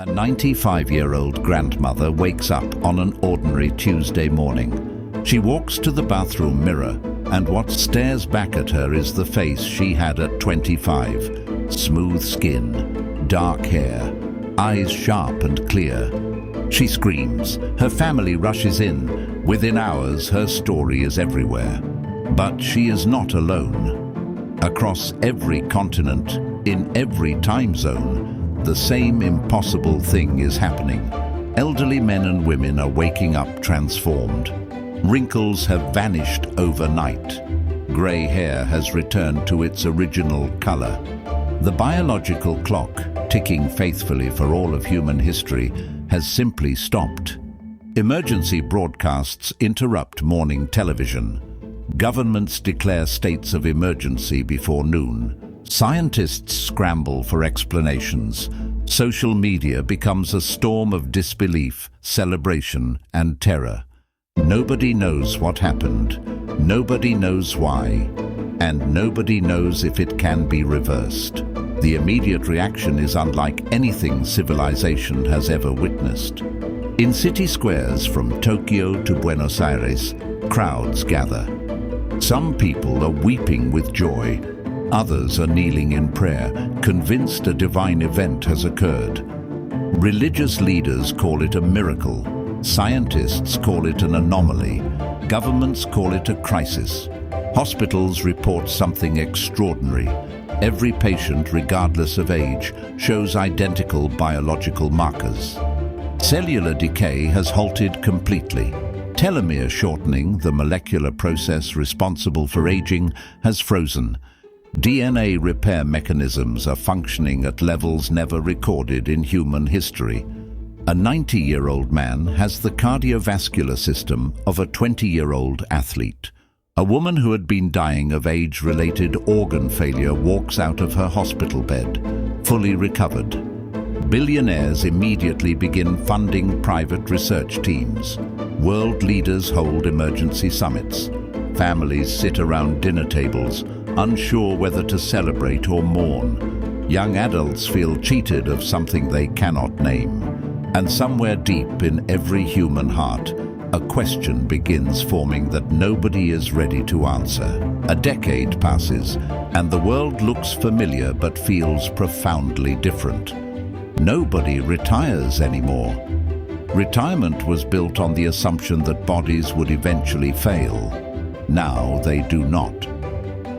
A 95-year-old grandmother wakes up on an ordinary Tuesday morning. She walks to the bathroom mirror, and what stares back at her is the face she had at 25. Smooth skin, dark hair, eyes sharp and clear. She screams. Her family rushes in. Within hours, her story is everywhere. But she is not alone. Across every continent, in every time zone, the same impossible thing is happening. Elderly men and women are waking up transformed. Wrinkles have vanished overnight. Grey hair has returned to its original color. The biological clock, ticking faithfully for all of human history, has simply stopped. Emergency broadcasts interrupt morning television. Governments declare states of emergency before noon. Scientists scramble for explanations. Social media becomes a storm of disbelief, celebration, and terror. Nobody knows what happened, nobody knows why, and nobody knows if it can be reversed. The immediate reaction is unlike anything civilization has ever witnessed. In city squares from Tokyo to Buenos Aires, crowds gather. Some people are weeping with joy. Others are kneeling in prayer, convinced a divine event has occurred. Religious leaders call it a miracle. Scientists call it an anomaly. Governments call it a crisis. Hospitals report something extraordinary. Every patient, regardless of age, shows identical biological markers. Cellular decay has halted completely. Telomere shortening, the molecular process responsible for aging, has frozen. DNA repair mechanisms are functioning at levels never recorded in human history. A 90-year-old man has the cardiovascular system of a 20-year-old athlete. A woman who had been dying of age-related organ failure walks out of her hospital bed, fully recovered. Billionaires immediately begin funding private research teams. World leaders hold emergency summits. Families sit around dinner tables, unsure whether to celebrate or mourn. Young adults feel cheated of something they cannot name. And somewhere deep in every human heart, a question begins forming that nobody is ready to answer. A decade passes, and the world looks familiar but feels profoundly different. Nobody retires anymore. Retirement was built on the assumption that bodies would eventually fail. Now they do not.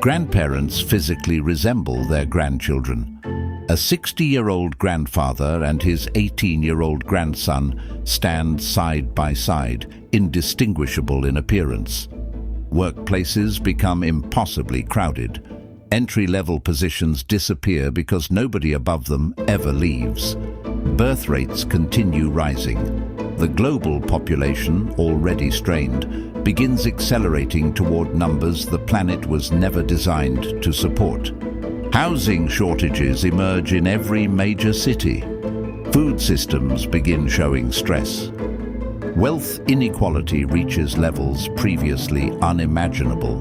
Grandparents physically resemble their grandchildren. A 60-year-old grandfather and his 18-year-old grandson stand side by side, indistinguishable in appearance. Workplaces become impossibly crowded. Entry-level positions disappear because nobody above them ever leaves. Birth rates continue rising. The global population, already strained, begins accelerating toward numbers the planet was never designed to support. Housing shortages emerge in every major city. Food systems begin showing stress. Wealth inequality reaches levels previously unimaginable.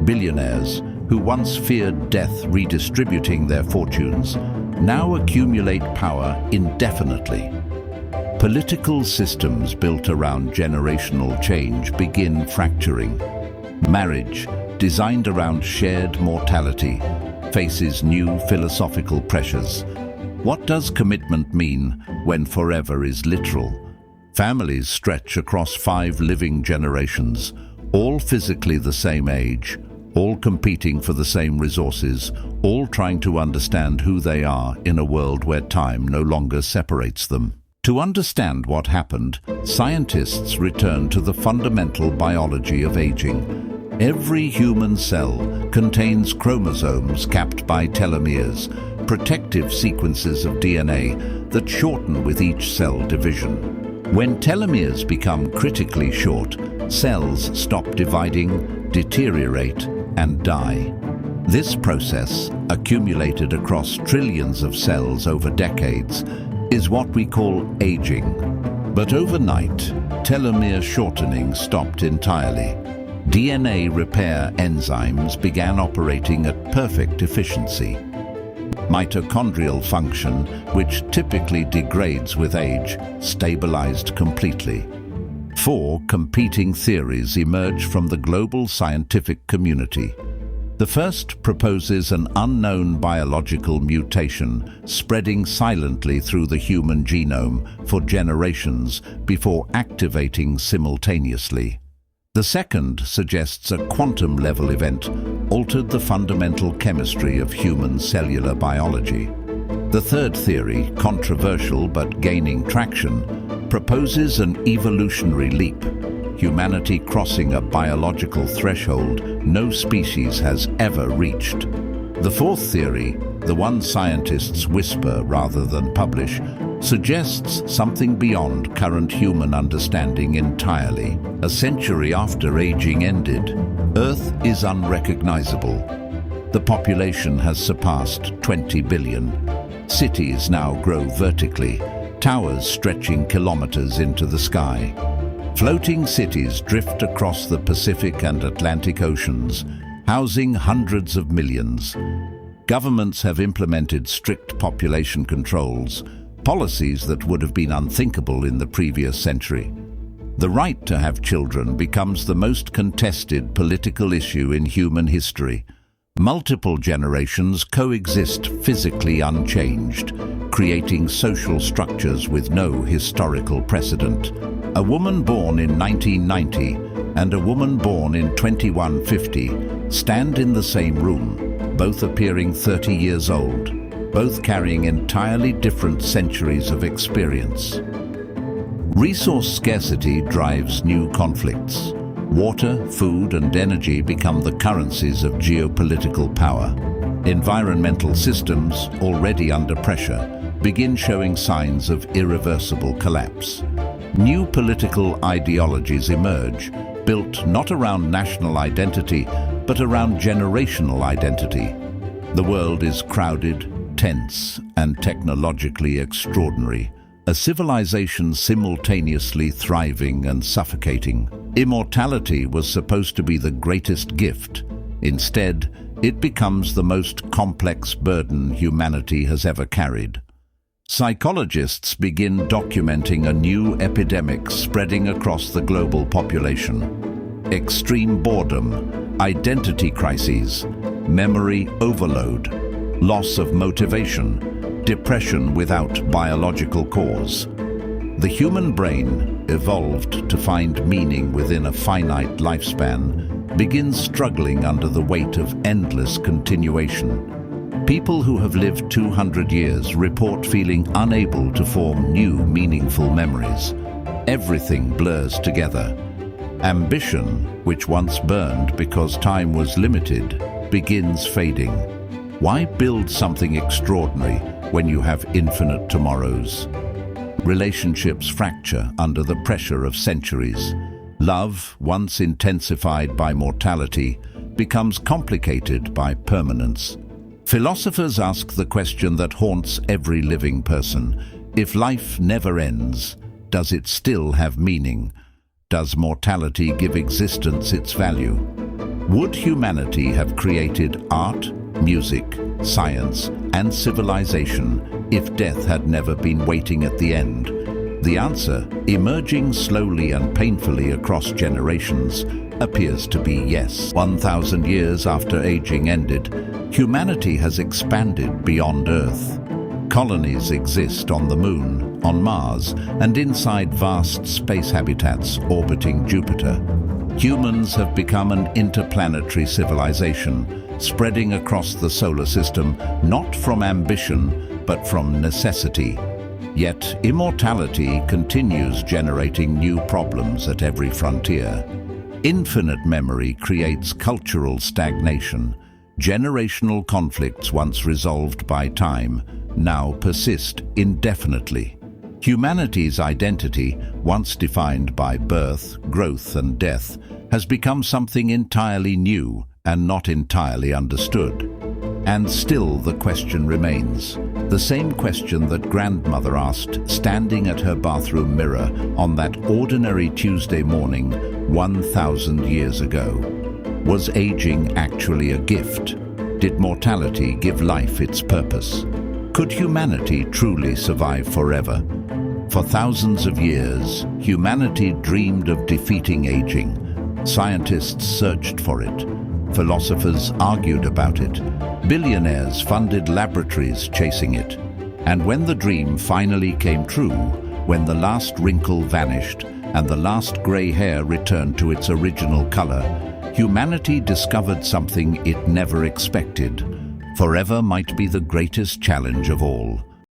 Billionaires, who once feared death redistributing their fortunes, now accumulate power indefinitely. Political systems built around generational change begin fracturing. Marriage, designed around shared mortality, faces new philosophical pressures. What does commitment mean when forever is literal? Families stretch across 5 living generations, all physically the same age, all competing for the same resources, all trying to understand who they are in a world where time no longer separates them. To understand what happened, scientists return to the fundamental biology of aging. Every human cell contains chromosomes capped by telomeres, protective sequences of DNA that shorten with each cell division. When telomeres become critically short, cells stop dividing, deteriorate, and die. This process, accumulated across trillions of cells over decades, is what we call aging. But overnight, telomere shortening stopped entirely. DNA repair enzymes began operating at perfect efficiency. Mitochondrial function, which typically degrades with age, stabilized completely. 4 competing theories emerge from the global scientific community. The first proposes an unknown biological mutation spreading silently through the human genome for generations before activating simultaneously. The second suggests a quantum-level event altered the fundamental chemistry of human cellular biology. The third theory, controversial but gaining traction, proposes an evolutionary leap, humanity crossing a biological threshold no species has ever reached. The fourth theory, the one scientists whisper rather than publish, suggests something beyond current human understanding entirely. A century after aging ended, Earth is unrecognizable. The population has surpassed 20 billion. Cities now grow vertically, towers stretching kilometers into the sky. Floating cities drift across the Pacific and Atlantic Oceans, housing hundreds of millions. Governments have implemented strict population controls, policies that would have been unthinkable in the previous century. The right to have children becomes the most contested political issue in human history. Multiple generations coexist physically unchanged, creating social structures with no historical precedent. A woman born in 1990 and a woman born in 2150 stand in the same room, both appearing 30 years old, both carrying entirely different centuries of experience. Resource scarcity drives new conflicts. Water, food, and energy become the currencies of geopolitical power. Environmental systems, already under pressure, begin showing signs of irreversible collapse. New political ideologies emerge, built not around national identity, but around generational identity. The world is crowded, tense, and technologically extraordinary. A civilization simultaneously thriving and suffocating. Immortality was supposed to be the greatest gift. Instead, it becomes the most complex burden humanity has ever carried. Psychologists begin documenting a new epidemic spreading across the global population. Extreme boredom, identity crises, memory overload, loss of motivation, depression without biological cause. The human brain, evolved to find meaning within a finite lifespan, begins struggling under the weight of endless continuation. People who have lived 200 years report feeling unable to form new, meaningful memories. Everything blurs together. Ambition, which once burned because time was limited, begins fading. Why build something extraordinary when you have infinite tomorrows? Relationships fracture under the pressure of centuries. Love, once intensified by mortality, becomes complicated by permanence. Philosophers ask the question that haunts every living person. If life never ends, does it still have meaning? Does mortality give existence its value? Would humanity have created art, music, science, and civilization if death had never been waiting at the end? The answer, emerging slowly and painfully across generations, appears to be yes. 1,000 years after aging ended, humanity has expanded beyond Earth. Colonies exist on the Moon, on Mars, and inside vast space habitats orbiting Jupiter. Humans have become an interplanetary civilization, spreading across the solar system not from ambition, but from necessity. Yet immortality continues generating new problems at every frontier. Infinite memory creates cultural stagnation. Generational conflicts once resolved by time now persist indefinitely. Humanity's identity, once defined by birth, growth, and death, has become something entirely new and not entirely understood. And still the question remains, the same question that grandmother asked standing at her bathroom mirror on that ordinary Tuesday morning 1,000 years ago. Was aging actually a gift? Did mortality give life its purpose? Could humanity truly survive forever? For thousands of years, humanity dreamed of defeating aging. Scientists searched for it. Philosophers argued about it. Billionaires funded laboratories chasing it. And when the dream finally came true, when the last wrinkle vanished and the last grey hair returned to its original color, humanity discovered something it never expected. Forever might be the greatest challenge of all.